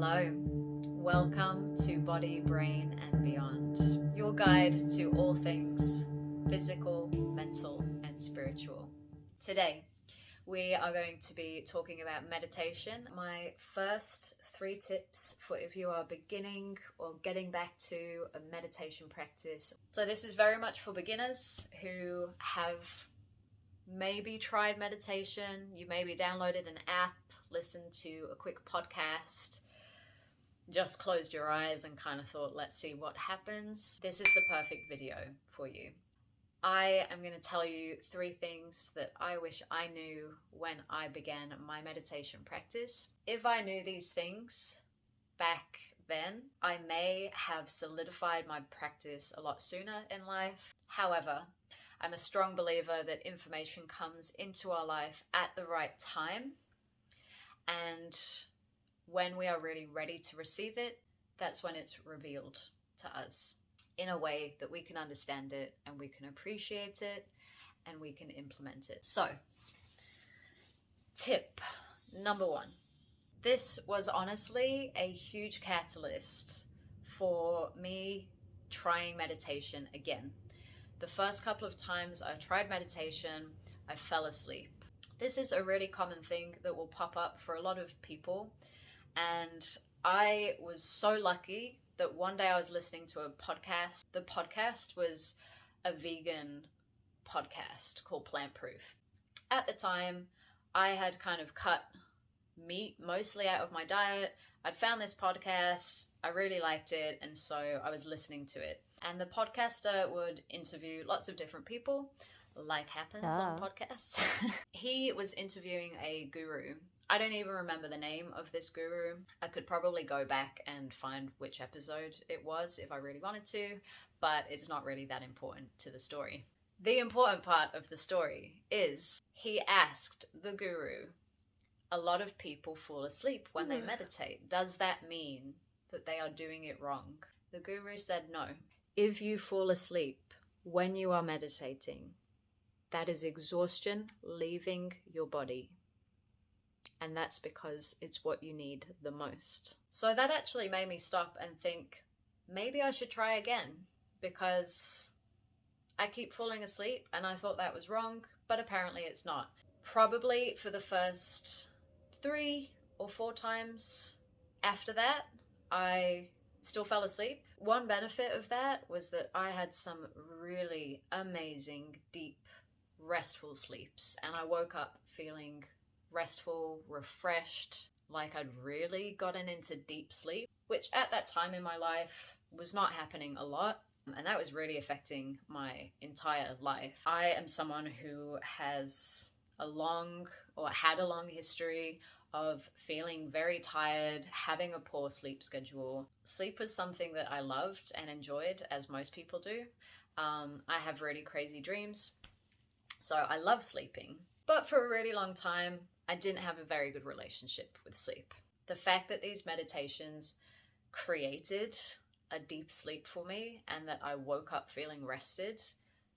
Hello, welcome to Body, Brain and Beyond, your guide to all things physical, mental and spiritual. Today, we are going to be talking about meditation. My first 3 tips for if you are beginning or getting back to a meditation practice. So this is very much for beginners who have maybe tried meditation, you maybe downloaded an app, listened to a quick podcast, just closed your eyes and kind of thought, let's see what happens. This is the perfect video for you. I am going to tell you 3 things that I wish I knew when I began my meditation practice. If I knew these things back then, I may have solidified my practice a lot sooner in life. However, I'm a strong believer that information comes into our life at the right time, and when we are really ready to receive it, that's when it's revealed to us in a way that we can understand it and we can appreciate it and we can implement it. So, tip number 1. This was honestly a huge catalyst for me trying meditation again. The first couple of times I tried meditation, I fell asleep. This is a really common thing that will pop up for a lot of people. And I was so lucky that one day I was listening to a podcast. The podcast was a vegan podcast called Plant Proof. At the time, I had kind of cut meat mostly out of my diet. I'd found this podcast, I really liked it, and so I was listening to it. And the podcaster would interview lots of different people, like happens on podcasts. He was interviewing a guru. I don't even remember the name of this guru. I could probably go back and find which episode it was if I really wanted to, but it's not really that important to the story. The important part of the story is he asked the guru, a lot of people fall asleep when they meditate. Does that mean that they are doing it wrong? The guru said no. If you fall asleep when you are meditating, that is exhaustion leaving your body. And that's because it's what you need the most. So that actually made me stop and think, maybe I should try again, because I keep falling asleep and I thought that was wrong, but apparently it's not. Probably for the first 3 or 4 times after that, I still fell asleep. One benefit of that was that I had some really amazing, deep, restful sleeps, and I woke up feeling restful, refreshed, like I'd really gotten into deep sleep, which at that time in my life was not happening a lot, and that was really affecting my entire life. I am someone who has had a long history of feeling very tired, having a poor sleep schedule. Sleep was something that I loved and enjoyed, as most people do. I have really crazy dreams, so I love sleeping. But for a really long time, I didn't have a very good relationship with sleep. The fact that these meditations created a deep sleep for me and that I woke up feeling rested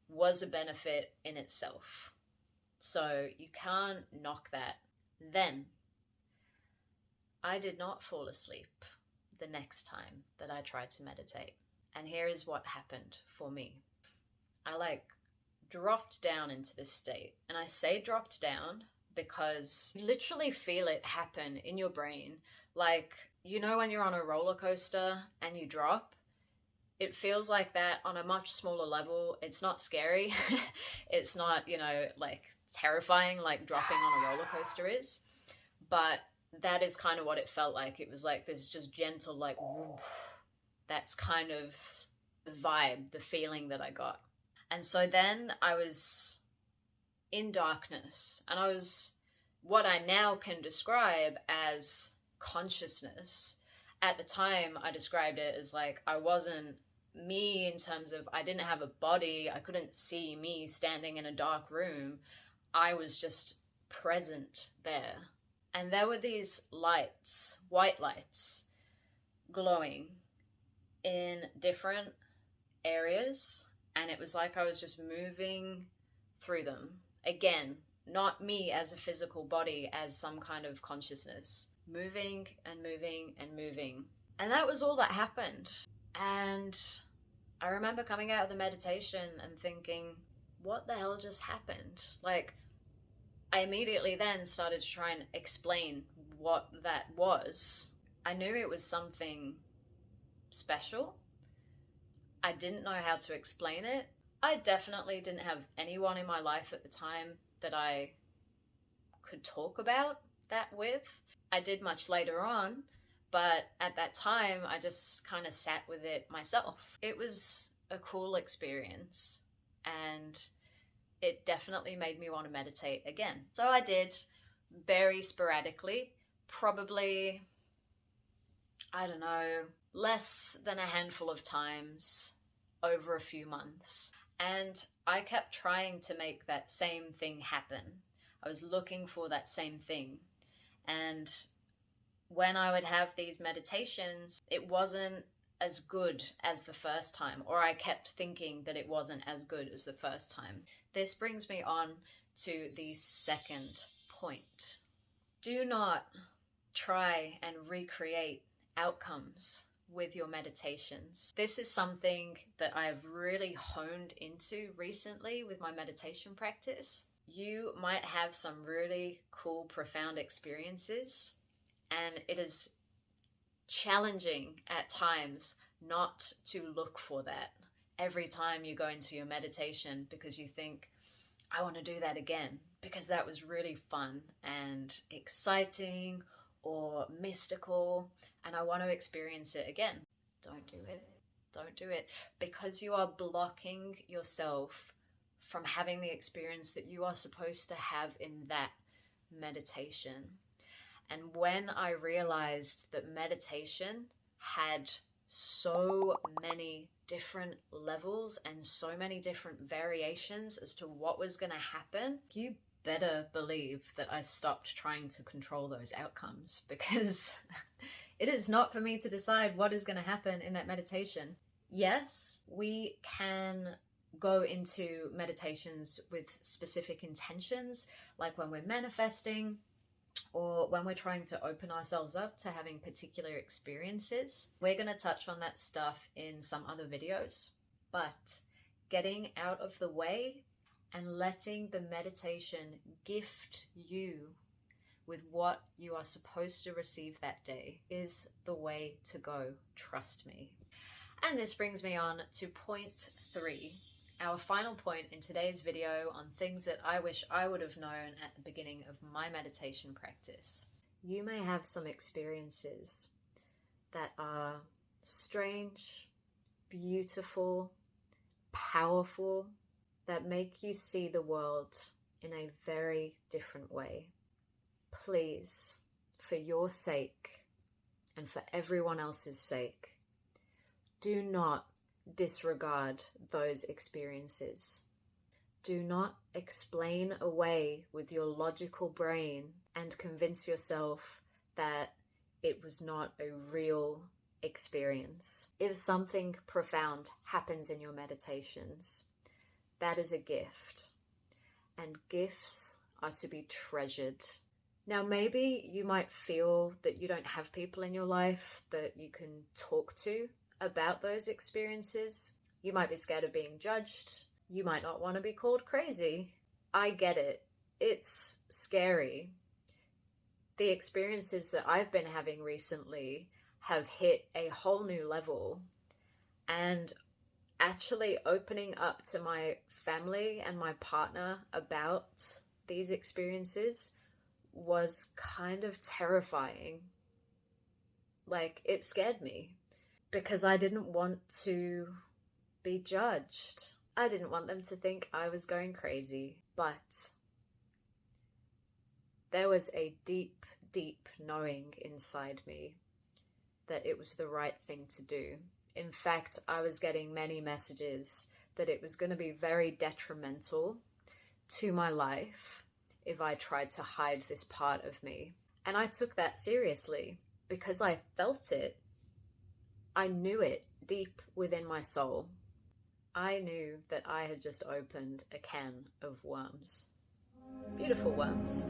was a benefit in itself. So you can't knock that. Then, I did not fall asleep the next time that I tried to meditate. And here is what happened for me. I dropped down into this state. And I say dropped down because you literally feel it happen in your brain. Like, you know when you're on a roller coaster and you drop? It feels like that on a much smaller level. It's not scary. It's not, terrifying like dropping on a roller coaster is. But that is kind of what it felt like. It was like this just gentle, woof. That's kind of the vibe, the feeling that I got. And so then I was in darkness, and I was what I now can describe as consciousness. At the time, I described it as I wasn't me in terms of I didn't have a body. I couldn't see me standing in a dark room. I was just present there. And there were these lights, white lights, glowing in different areas. And it was like I was just moving through them. Again, not me as a physical body, as some kind of consciousness. moving and moving and moving. And that was all that happened. And I remember coming out of the meditation and thinking, what the hell just happened? Like, I immediately then started to try and explain what that was. I knew it was something special. I didn't know how to explain it. I definitely didn't have anyone in my life at the time that I could talk about that with. I did much later on, but at that time, I just kind of sat with it myself. It was a cool experience, and it definitely made me want to meditate again. So I did, very sporadically, probably, I don't know, less than a handful of times over a few months. And I kept trying to make that same thing happen. I was looking for that same thing. And when I would have these meditations, it wasn't as good as the first time, or I kept thinking that it wasn't as good as the first time. This brings me on to the second point. Do not try and recreate outcomes with your meditations. This is something that I've really honed into recently with my meditation practice. You might have some really cool, profound experiences, and it is challenging at times not to look for that every time you go into your meditation, because you think, I want to do that again because that was really fun and exciting or mystical, and I want to experience it again. Don't do it. Don't do it, because you are blocking yourself from having the experience that you are supposed to have in that meditation. And when I realized that meditation had so many different levels and so many different variations as to what was going to happen, you better believe that I stopped trying to control those outcomes, because it is not for me to decide what is going to happen in that meditation. Yes, we can go into meditations with specific intentions, like when we're manifesting or when we're trying to open ourselves up to having particular experiences. We're going to touch on that stuff in some other videos, but getting out of the way and letting the meditation gift you with what you are supposed to receive that day is the way to go, trust me. And this brings me on to point 3, our final point in today's video on things that I wish I would have known at the beginning of my meditation practice. You may have some experiences that are strange, beautiful, powerful, that make you see the world in a very different way. Please, for your sake and for everyone else's sake, do not disregard those experiences. Do not explain away with your logical brain and convince yourself that it was not a real experience. If something profound happens in your meditations, that is a gift, and gifts are to be treasured. Now, maybe you might feel that you don't have people in your life that you can talk to about those experiences. You might be scared of being judged. You might not want to be called crazy. I get it. It's scary. The experiences that I've been having recently have hit a whole new level, and actually opening up to my family and my partner about these experiences was kind of terrifying. Like, it scared me because I didn't want to be judged. I didn't want them to think I was going crazy, but there was a deep, deep knowing inside me that it was the right thing to do. In fact, I was getting many messages that it was going to be very detrimental to my life if I tried to hide this part of me. And I took that seriously because I felt it. I knew it deep within my soul. I knew that I had just opened a can of worms. Beautiful worms.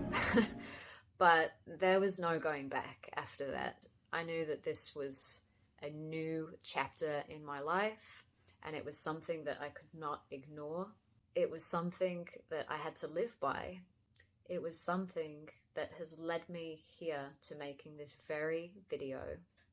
But there was no going back after that. I knew that this was a new chapter in my life, and it was something that I could not ignore. It was something that I had to live by. It was something that has led me here to making this very video.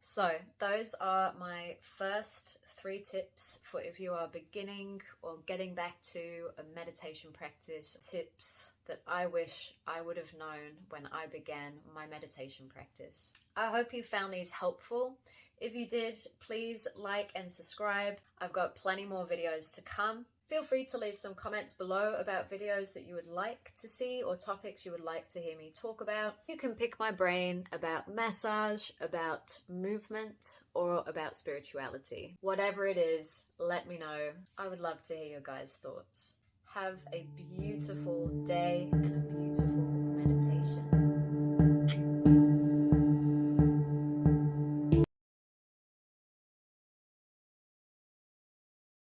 So those are my first 3 tips for if you are beginning or getting back to a meditation practice. Tips that I wish I would have known when I began my meditation practice. I hope you found these helpful. If you did, please like and subscribe. I've got plenty more videos to come. Feel free to leave some comments below about videos that you would like to see or topics you would like to hear me talk about. You can pick my brain about massage, about movement, or about spirituality. Whatever it is, let me know. I would love to hear your guys' thoughts. Have a beautiful day and a beautiful meditation.